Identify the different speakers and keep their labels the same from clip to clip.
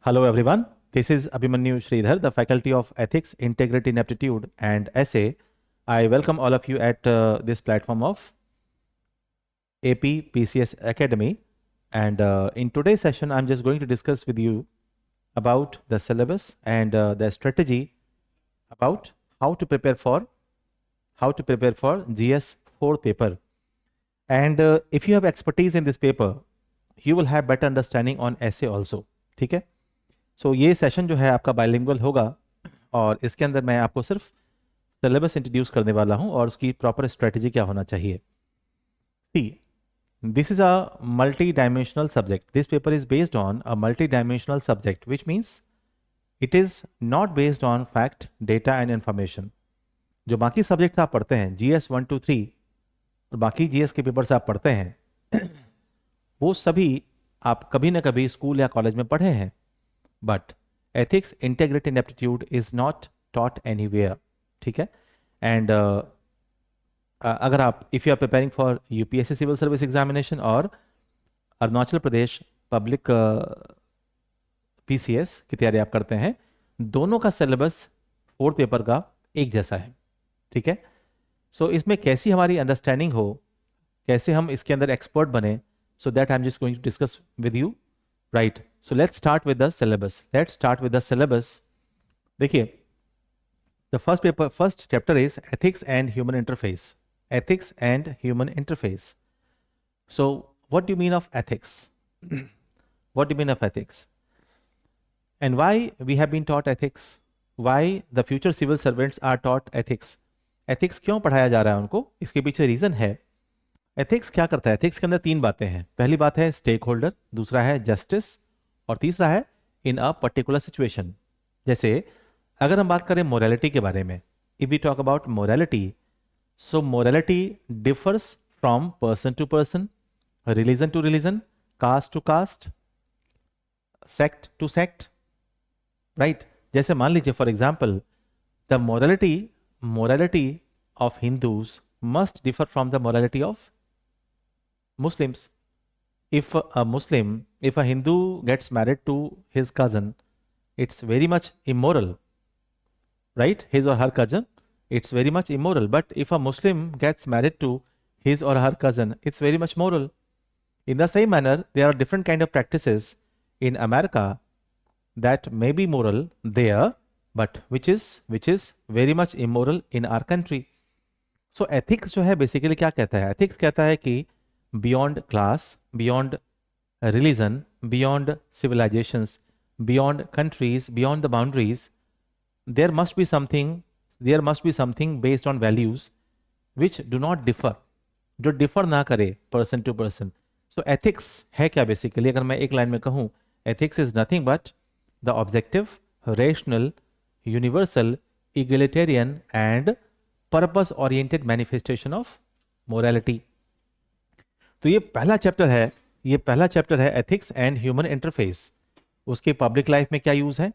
Speaker 1: Hello everyone, this is Abhimanyu Sridhar, the Faculty of Ethics, Integrity and Aptitude and Essay. I welcome all of you at this platform of AP PCS Academy. And in today's session, I'm just going to discuss with you about the syllabus and the strategy about how to prepare for GS 4 paper. And if you have expertise in this paper, you will have better understanding on essay also. ठीक है? सो ये session जो है आपका bilingual होगा और इसके अंदर मैं आपको सिर्फ सिलेबस इंट्रोड्यूस करने वाला हूं और उसकी प्रॉपर स्ट्रेटजी क्या होना चाहिए. See, this is a multi dimensional subject. This paper is based on a multi dimensional subject which means it is not based on fact, data and information. जो बाकी सब्जेक्ट आप पढ़ते हैं GS 1 2 3 और बाकी GS के पेपर से आप पढ़ते हैं वो सभी आप कभी ना कभी स्कूल या कॉलेज में पढ़े हैं. But ethics, integrity and aptitude is not taught anywhere. ठीक है. एंड अगर आप if you are preparing for UPSC civil service examination और अरुणाचल प्रदेश पब्लिक PCS की तैयारी आप करते हैं, दोनों का सिलेबस 4th पेपर का एक जैसा है. ठीक है. सो इसमें कैसी हमारी अंडरस्टैंडिंग हो, कैसे हम इसके अंदर एक्सपर्ट बने, so that I'm just going to discuss with you. Right. So let's start with the syllabus. देखिए, the first chapter is ethics and human interface. So what do you mean of ethics? And why we have been taught ethics? Why the future civil servants are taught ethics? Ethics क्यों पढ़ाया जा रहा है उनको? इसके पीछे reason है. Ethics क्या करता है? एथिक्स के अंदर 3 बातें हैं. पहली बात है स्टेक होल्डर, दूसरा है जस्टिस और तीसरा है इन अ पर्टिकुलर सिचुएशन. जैसे अगर हम बात करें मोरालिटी के बारे में, if we talk about morality, so morality differs from person to person, religion to religion, caste to caste, sect to sect. Right. जैसे मान लीजिए for example the morality of Hindus must differ from the morality of Muslims. If a Hindu gets married to his cousin, it's very much immoral, right? His or her cousin, it's very much immoral. But if a Muslim gets married to his or her cousin, it's very much moral. In the same manner, there are different kind of practices in America that may be moral there, but which is very much immoral in our country. So ethics जो है basically क्या कहता है? Ethics कहता है कि beyond class, beyond religion, beyond civilisations, beyond countries, beyond the boundaries, there must be something based on values which do not differ, जो differ ना करे person to person. So ethics है क्या बेसिकली? अगर मैं एक लाइन में कहूँ, ethics is nothing but the objective, rational, universal, egalitarian and purpose oriented manifestation of morality. तो ये पहला चैप्टर है एथिक्स एंड ह्यूमन इंटरफेस. उसके पब्लिक लाइफ में क्या यूज है,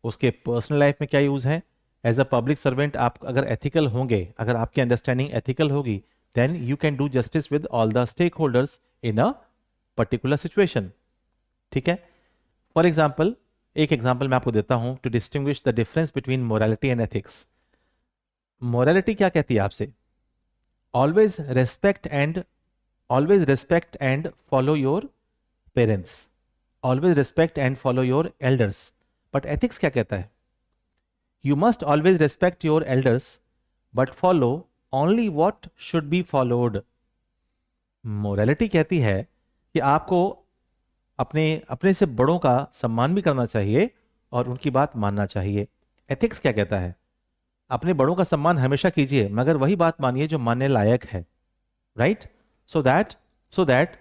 Speaker 1: उसके पर्सनल लाइफ में क्या यूज है. एज अ पब्लिक सर्वेंट आप अगर एथिकल होंगे, अगर आपकी अंडरस्टैंडिंग एथिकल होगी, then you can do justice with all the stake holders in a particular situation. ठीक है. फॉर एग्जाम्पल, एक एग्जाम्पल मैं आपको देता हूं to distinguish the difference between morality and ethics. Morality क्या कहती है आपसे? Always respect and follow your parents, always respect and follow your elders. But ethics क्या कहता है? You must always respect your elders but follow only what should be followed. Morality कहती है कि आपको अपने से बड़ों का सम्मान भी करना चाहिए और उनकी बात मानना चाहिए. एथिक्स क्या कहता है? अपने बड़ों का सम्मान हमेशा कीजिए मगर वही बात मानिए जो मानने लायक है. Right. So that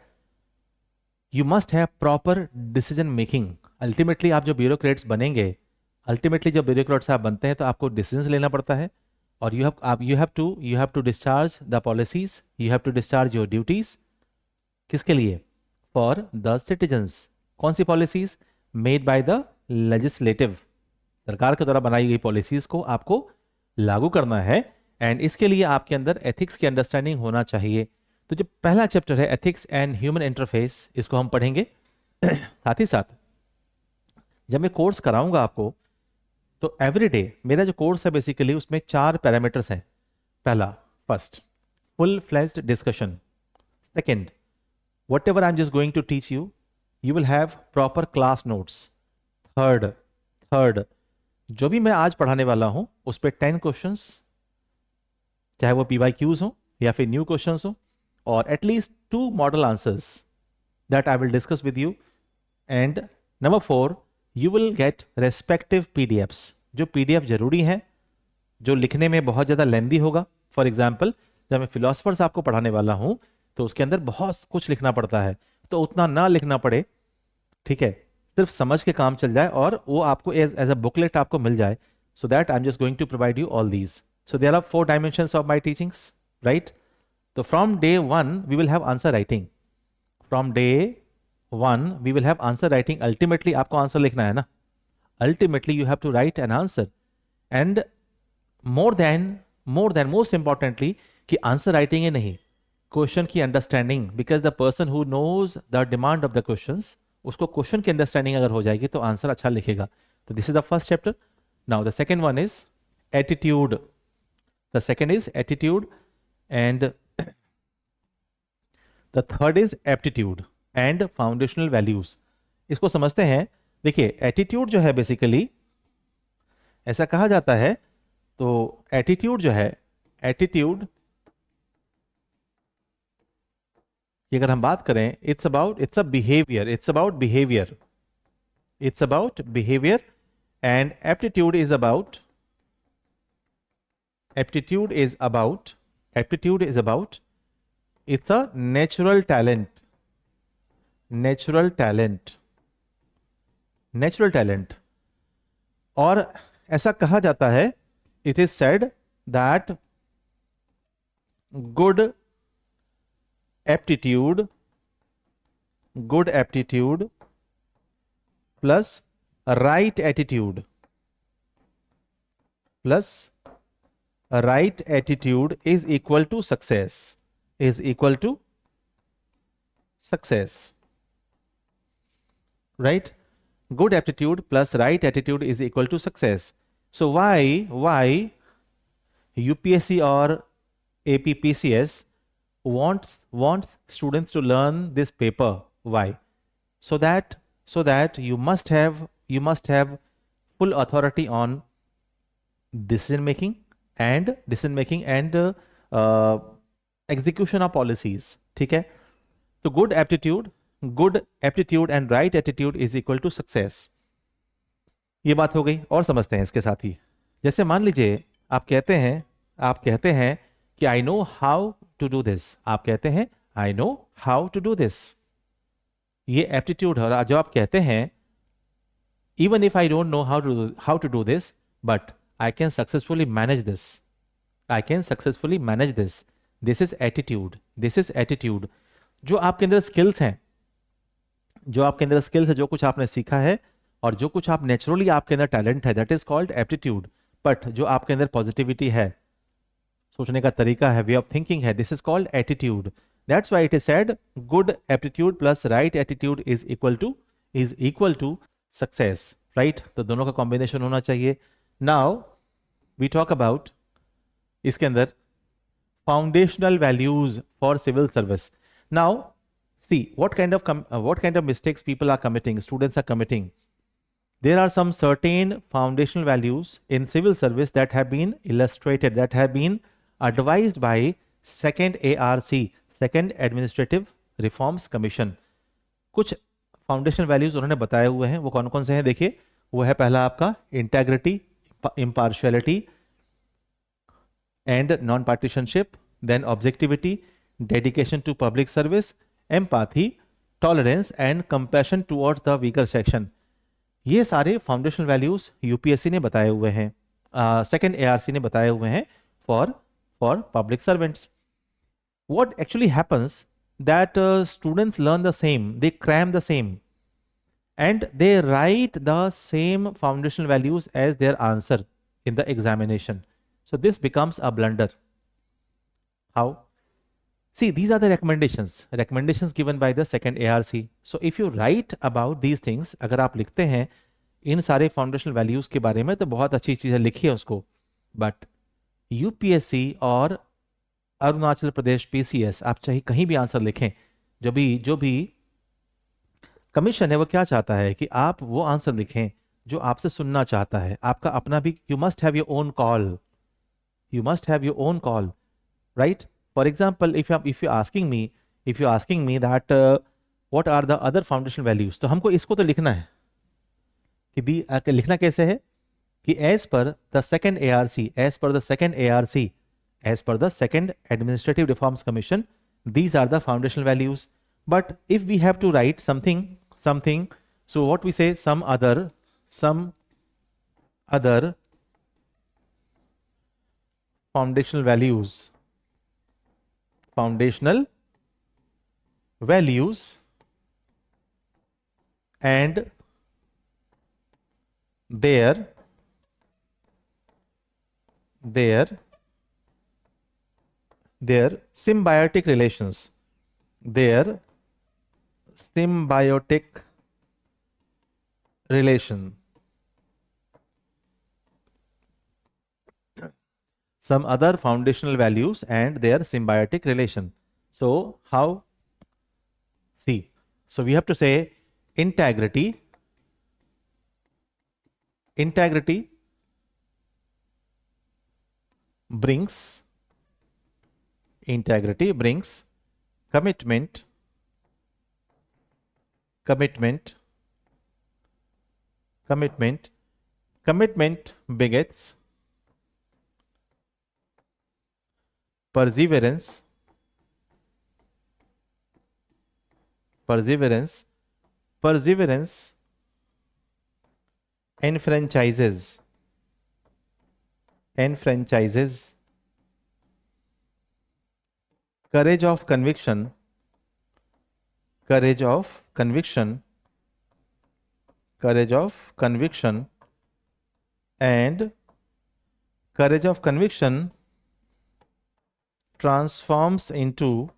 Speaker 1: you must have proper decision making. Ultimately आप जो ब्यूरोक्रेट्स बनेंगे, जब ब्यूरोक्रेट्स आप बनते हैं तो आपको डिसीजंस लेना पड़ता है और you have to discharge the policies, you have to discharge your duties. किसके लिए? For the citizens. कौन सी policies? Made by the legislative. सरकार के द्वारा बनाई गई पॉलिसीज को आपको लागू करना है एंड इसके लिए आपके अंदर एथिक्स की अंडरस्टैंडिंग होना चाहिए. तो जो पहला चैप्टर है एथिक्स एंड ह्यूमन इंटरफेस, इसको हम पढ़ेंगे. साथ ही साथ जब मैं कोर्स कराऊंगा आपको, तो एवरीडे मेरा जो कोर्स है बेसिकली उसमें 4 पैरामीटर्स हैं। पहला, first, full fledged discussion. Second, whatever I'm just going to teach you, you will have proper class notes. Third, जो भी मैं आज पढ़ाने वाला हूं उस पर 10 क्वेश्चंस, चाहे वो PYQs हो या फिर न्यू क्वेश्चंस हो, और at least 2 model answers that I will discuss with you. And number 4, you will get respective PDFs, जो PDF जरूरी है, जो लिखने में बहुत ज़्यादा लेंदी होगा। फॉर एग्जाम्पल, जब मैं फिलोसफर्स आपको पढ़ाने वाला हूं तो उसके अंदर बहुत कुछ लिखना पड़ता है, तो उतना ना लिखना पड़े, ठीक है, सिर्फ समझ के काम चल जाए और वो आपको एज अ बुकलेट आपको मिल जाए। So that I am just going to provide you all these. So there are 4 dimensions of my teachings, right? तो from day 1 we will have answer writing. From day 1 we will have answer writing. Ultimately आपको answer लिखना है ना, ultimately you have to write an answer. And most importantly कि answer writing ही नहीं, question की understanding, because the person who knows the demand of the questions, उसको question की अंडरस्टैंडिंग अगर हो जाएगी तो आंसर अच्छा लिखेगा। तो this is the first chapter. Now the second one is attitude. The second is attitude and the third is aptitude and foundational values. इसको समझते हैं। देखिए, एटीट्यूड जो है बेसिकली ऐसा कहा जाता है, तो एटीट्यूड जो है, एटीट्यूड कि अगर हम बात करें, it's a behaviour, it's about behaviour, it's about behaviour. And aptitude is about it's a natural talent, natural talent. और ऐसा कहा जाता है, it is said that good aptitude plus right attitude is equal to success, right? Good aptitude plus right attitude is equal to success. So why UPSC or APPCS wants students to learn this paper? Why? So that you must have full authority on decision making and execution of policies, ठीक है? तो good aptitude and right attitude is equal to success. ये बात हो गई। और समझते हैं इसके साथ ही। जैसे मान लीजिए आप कहते हैं कि I know how to do this, आप कहते हैं I know how to do this, ये एप्टीट्यूड है। और जो आप कहते हैं even if I don't know how to do this, but I can successfully manage this, this is attitude। जो आपके अंदर स्किल्स हैं, जो कुछ आपने सीखा है और जो कुछ आप नेचुरली आपके अंदर टैलेंट है, that is called aptitude. But जो आपके अंदर पॉजिटिविटी है, सोचने का तरीका है, वे ऑफ थिंकिंग है, this is called attitude. That's why it is said good aptitude plus right attitude is equal to success, right? तो दोनों का कॉम्बिनेशन होना चाहिए। नाउ वी टॉक अबाउट इसके अंदर foundational values for civil service. Now see what kind of mistakes people are committing, students are committing. There are some certain foundational values in civil service that have been illustrated, that have been advised by second ARC, second Administrative Reforms Commission. कुछ foundational values उन्होंने बताए हुए हैं। वो कौन कौन से हैं देखिए। वो है पहला आपका integrity, impartiality and non partisanship, then objectivity, dedication to public service, empathy, tolerance and compassion towards the weaker section. ये सारे फाउंडेशनल वैल्यूज यूपीएससी ने बताए हुए हैं, सेकंड एआरसी ने बताए हुए हैं for public servants. What actually happens that students learn the same, they cram the same and they write the same foundational values as their answer in the examination. So this becomes a blunder. How? See, these are the recommendations given by the second ARC. So if you write about these things, अगर आप लिखते हैं इन सारे foundational values के बारे में तो बहुत अच्छी चीज़ें लिखी है उसको, बट यूपीएससी और अरुणाचल प्रदेश पीसीएस, आप चाहे कहीं भी आंसर लिखें, जो भी कमीशन है वो क्या चाहता है कि आप वो आंसर लिखें जो आपसे सुनना चाहता है, आपका अपना भी, you must have your own call, you must have your own call, right? For example, if you're asking me that what are the other foundational values, तो हमको इसको तो लिखना है कि लिखना कैसे है कि as per the second ARC, as per the second Administrative Reforms Commission, these are the foundational values. But if we have to write something, so what we say, some other foundational values and their symbiotic relations, some other foundational values and their symbiotic relation. So how? See, so we have to say integrity brings commitment begets perseverance enfranchises courage of conviction and courage of conviction transforms into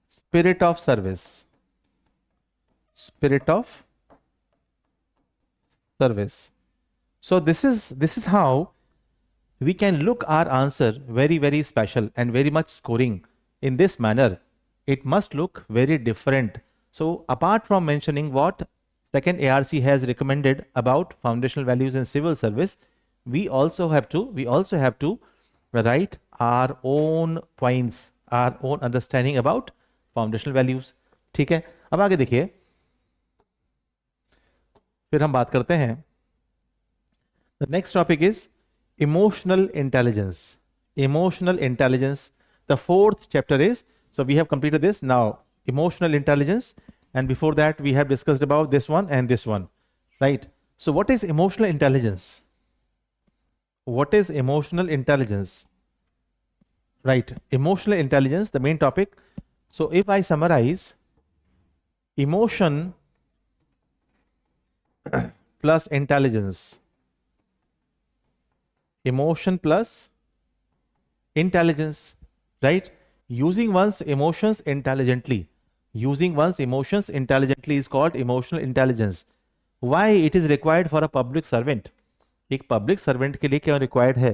Speaker 1: spirit of service. So this is how we can look our answer very, very special and very much scoring in this manner. It must look very different. So apart from mentioning what second ARC has recommended about foundational values in civil service, we also have to write our own points, our own understanding about foundational values. ठीक है, अब आगे देखिए, फिर हम बात करते हैं. The next topic is emotional intelligence. The fourth chapter is, so we have completed this. Now emotional intelligence, and before that we have discussed about this one and this one, right? So what is emotional intelligence? Right, emotional intelligence, the main topic. So if I summarize, emotion plus intelligence, right? Using one's emotions intelligently is called emotional intelligence. Why it is required for a public servant? एक public servant के लिए क्या required है?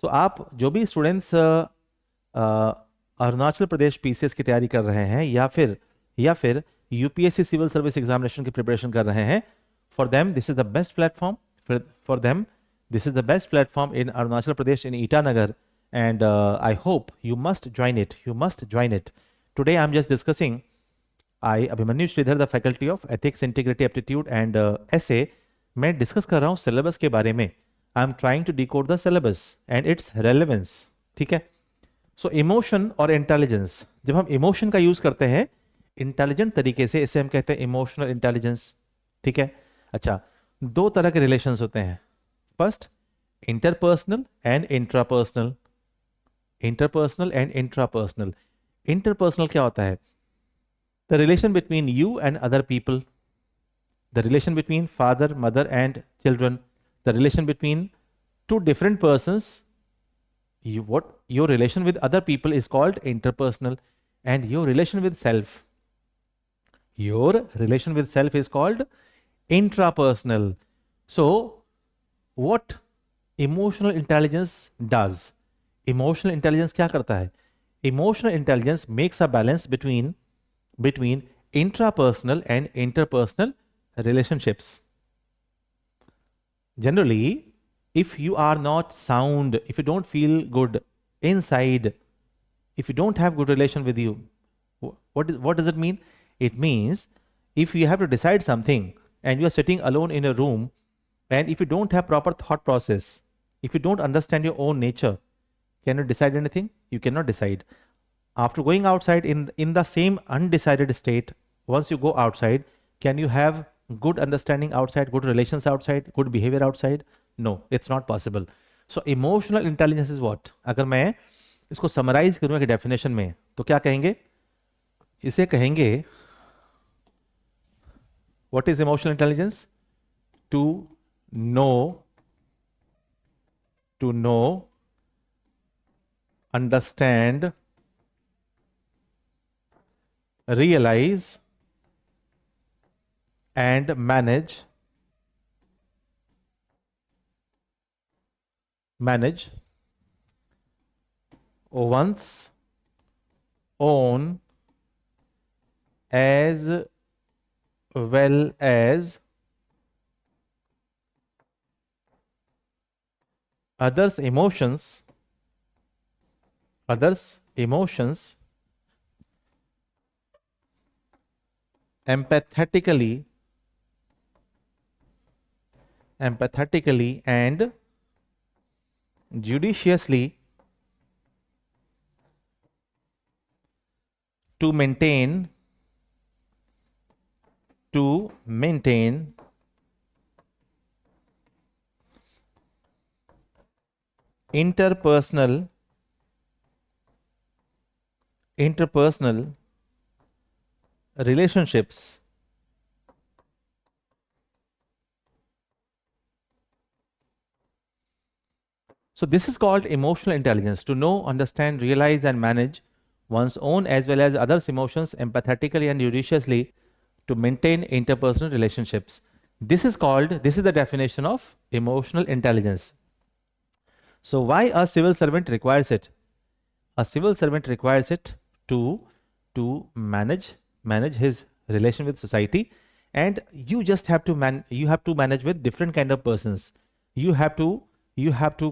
Speaker 1: तो आप जो भी students Arunachal Pradesh PCS की तैयारी कर रहे हैं या फिर यूपीएससी सिविल सर्विस एग्जामिनेशन की प्रिपरेशन कर रहे हैं, for them this is the best platform. This is the best platform in Arunachal Pradesh, in Itanagar, and I hope you must join it. Today I'm just discussing, I Abhimanyu Sridhar, the faculty of ethics, integrity, aptitude and essay, मैं discuss कर रहा हूँ syllabus के बारे में. I am trying to decode the syllabus and its relevance. ठीक है, सो emotion और इंटेलिजेंस, जब हम इमोशन का यूज करते हैं इंटेलिजेंट तरीके से, इसे हम कहते हैं इमोशनल इंटेलिजेंस. ठीक है, अच्छा, दो तरह के रिलेशंस होते हैं. First, interpersonal and intrapersonal. Interpersonal क्या होता है? The relation between you and other people, the relation between father, mother and children, the relation between two different persons, what your relation with other people is called interpersonal, and your relation with self is called intrapersonal. So what emotional intelligence does, emotional intelligence क्या करता है? Emotional intelligence makes a balance between intrapersonal and interpersonal relationships. Generally, if you are not sound, if you don't feel good inside, if you don't have good relation with you, what does it mean? It means if you have to decide something and you are sitting alone in a room, and if you don't have proper thought process, if you don't understand your own nature, can you decide anything? You cannot decide. After going outside in the same undecided state, once you go outside, can you have good understanding outside, good relations outside, good behavior outside? No, it's not possible. So emotional intelligence is what? अगर मैं इसको summarise करूँ एक definition में, तो क्या कहेंगे? इसे कहेंगे, what is emotional intelligence? To know, understand, realize, and manage one's own as well as others' emotions empathetically and judiciously to maintain interpersonal relationships. So this is called emotional intelligence, to know, understand, realize, and manage one's own as well as others' emotions empathetically and judiciously to maintain interpersonal relationships. This is the definition of emotional intelligence. So why a civil servant requires it? A civil servant requires it to manage his relation with society, and you just have to manage with different kind of persons. You have to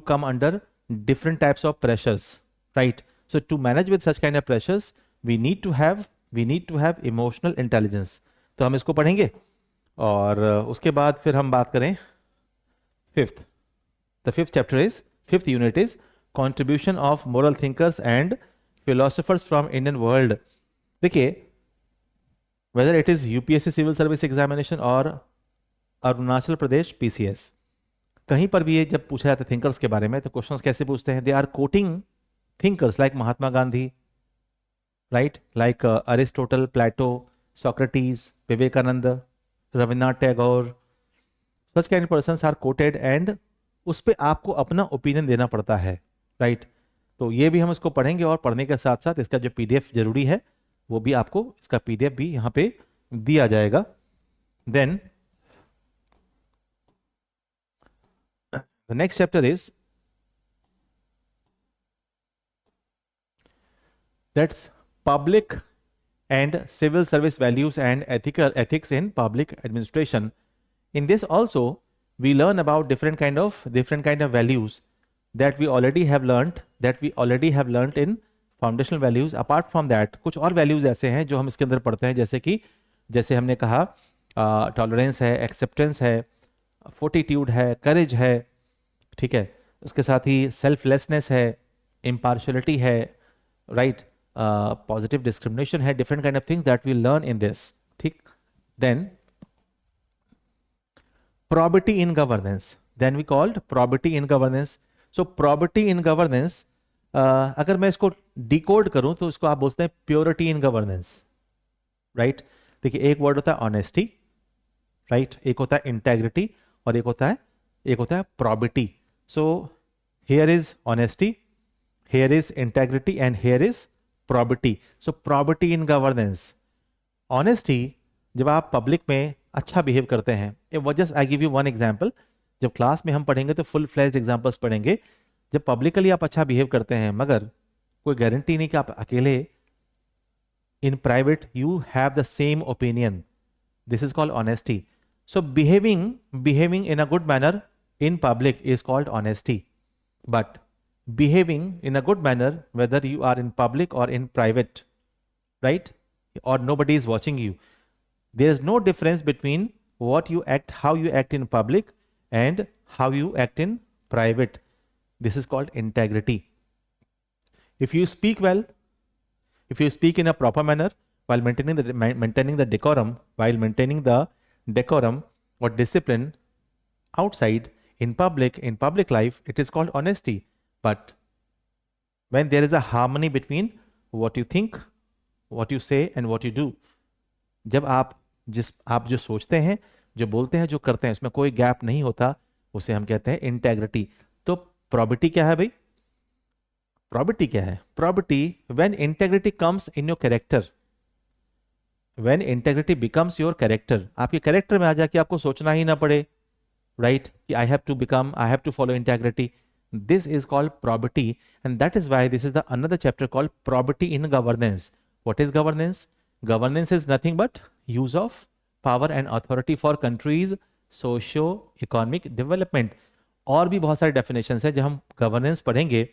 Speaker 1: come under different types of pressures, right? So to manage with such kind of pressures, we need to have emotional intelligence. तो हम इसको पढ़ेंगे और उसके बाद फिर हम बात करें fifth unit is contribution of moral thinkers and philosophers from Indian world. देखिए, whether it is UPSC civil service examination और अरुणाचल प्रदेश PCS, कहीं पर भी ये जब पूछा जाता है थिंकर्स के बारे में, तो क्वेश्चंस कैसे पूछते हैं? They are quoting thinkers like Mahatma Gandhi, right? Like Aristotle, Plato, Socrates, Vivekananda, Rabindranath Tagore. Such kind of persons are quoted and उस पर आपको अपना ओपिनियन देना पड़ता है, राइट? तो ये भी हम इसको पढ़ेंगे और पढ़ने के साथ साथ इसका जो पीडीएफ जरूरी है वो भी आपको, इसका पीडीएफ भी यहाँ पे दिया जाएगा. Then the next chapter is that's public and civil service values and ethics in public administration. In this also we learn about different kind of values that we already have learnt in foundational values. Apart from that कुछ और values ऐसे हैं जो हम इसके अंदर पढ़ते हैं, जैसे हमने कहा टॉलरेंस है, एक्सेप्टेंस है, फोर्टिट्यूड है, करेज है, ठीक है. उसके साथ ही सेल्फलेसनेस है, इम्पार्शलिटी है, राइट, पॉजिटिव डिस्क्रिमिनेशन है, different kind of things that we learn in this, ठीक. Then probity in governance, then we called probity in governance. So probity in governance, अगर मैं इसको डिकोड करूं तो इसको आप बोलते हैं प्योरिटी इन गवर्नेंस, राइट. देखिए, एक वर्ड होता है ऑनेस्टी, राइट, एक होता है इंटेग्रिटी और एक होता है probity. So here is honesty, here is integrity, and here is probity. So probity in governance. Honesty, जब आप पब्लिक में अच्छा बिहेव करते हैं, ये just I give you one example. जब क्लास में हम पढ़ेंगे तो फुल फ्लैश्ड एग्जांपल्स पढ़ेंगे. जब पब्लिकली आप अच्छा बिहेव करते हैं, मगर कोई गारंटी नहीं कि आप अकेले in private you have the same opinion. This is called honesty. So behaving in a good manner in public is called honesty. But behaving in a good manner whether you are in public or in private, right, or nobody is watching you, there is no difference between how you act in public and how you act in private. This is called integrity. If you speak well, if you speak in a proper manner while maintaining the decorum or discipline outside, in public life, it is called honesty. But when there is a harmony between what you think, what you say and what you do, जब आप जो सोचते हैं, जो बोलते हैं, जो करते हैं, उसमें कोई गैप नहीं होता, उसे हम कहते हैं इंटेग्रिटी. तो प्रॉबिटी क्या है भाई? प्रॉबिटी क्या है? Probity, when integrity comes in your character, when integrity becomes your character, आपके कैरेक्टर में आ जाके आपको सोचना ही ना पड़े, राइट, कि I have to follow integrity. This is called probity, and that is why this is the another chapter called probity in governance. What is governance? Governance is nothing but use of power and authority for countries socio economic development. और भी बहुत सारे definitions है. जब हम governance पढ़ेंगे,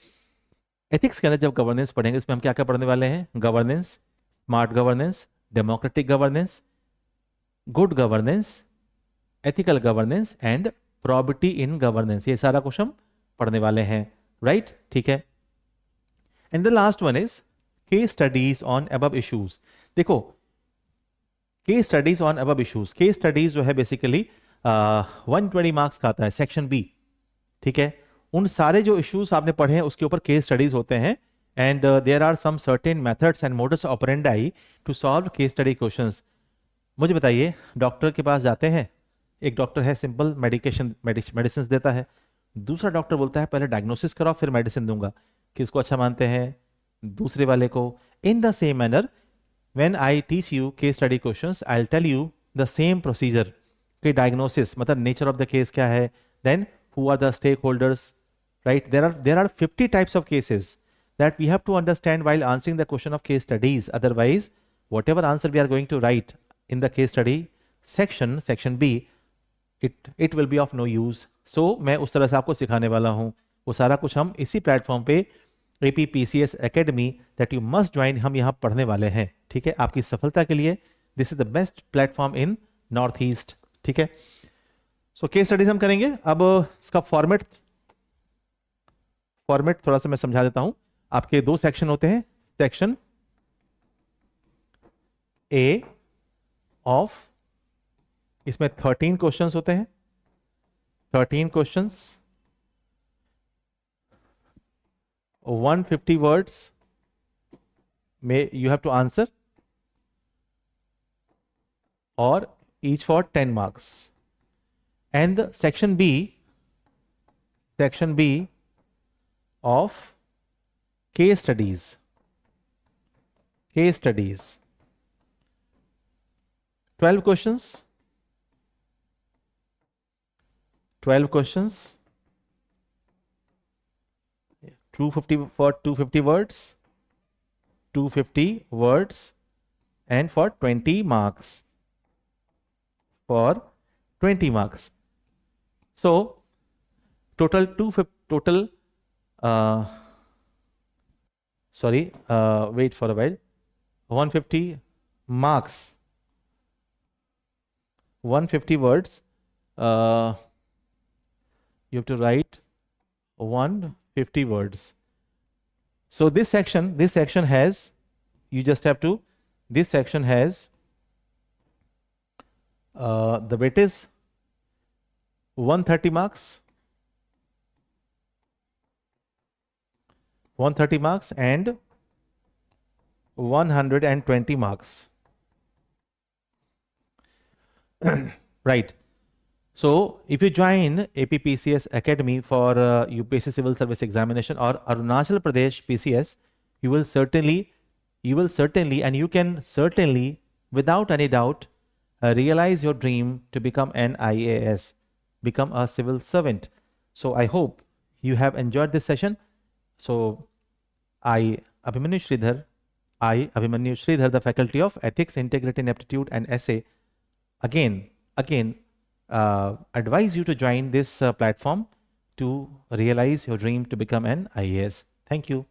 Speaker 1: ethics के अंदर जब गवर्नेंस पढ़ेंगे, इसमें हम क्या क्या पढ़ने वाले हैं? Governance, smart governance, democratic governance, good governance, ethical governance and probity in governance. ये सारा कुछ हम पढ़ने वाले हैं, राइट? ठीक है. And the last one is case studies on above issues. देखो, case studies on above issues, case studies जो है बेसिकली 120 मार्क्स का आता है, सेक्शन बी. ठीक है. उन सारे जो इश्यूज आपने पढ़े हैं उसके ऊपर केस स्टडीज होते हैं. And there are some certain methods and modus operandi to solve case study questions. मुझे बताइए, डॉक्टर के पास जाते हैं, एक डॉक्टर है सिंपल मेडिसिन देता है, दूसरा डॉक्टर बोलता है पहले डायग्नोसिस कराओ फिर मेडिसिन दूंगा. किसको अच्छा मानते हैं? दूसरे वाले को. In the same manner when I teach you case study questions, I will tell you the same procedure. कि डायग्नोसिस मतलब नेचर ऑफ द केस क्या है, then who are the stakeholders, right? There are 50 types of cases that we have to understand while answering the question of case studies. Otherwise, whatever answer we are going to write in the case study section B, it will be of no use. So मैं उस तरह से आपको सिखाने वाला हूँ. वो सारा कुछ हम इसी प्लेटफॉर्म पे APPCS Academy that you must join, हम यहाँ पढ़ने वाले हैं. ठीक है, आपकी सफलता के लिए this is the best platform in north east. ठीक है. सो केस स्टडीज हम करेंगे. अब इसका फॉर्मेट थोड़ा सा मैं समझा देता हूं. आपके दो सेक्शन होते हैं. सेक्शन ए ऑफ, इसमें 13 क्वेश्चंस होते हैं. 13 क्वेश्चंस, 150 वर्ड्स में यू हैव टू आंसर, और each for 10 marks. And the section B of case studies. 12 questions. 250 for 250 words. 250 words and for 20 marks. For 20 marks. So total wait for a while. 150 marks, 150 words. You have to write 150 words. So this section has, you just have to, this section has the weight is 130 marks, 130 marks and 120 marks. Right. So if you join APPCS Academy for UPSC Civil Service Examination or Arunachal Pradesh PCS, you will certainly, and you can certainly, without any doubt, realize your dream to become an IAS, become a civil servant. So I hope you have enjoyed this session. So I, Abhimanyu Sridhar, the Faculty of Ethics, Integrity and Aptitude and Essay, again, advise you to join this platform to realize your dream to become an IAS. Thank you.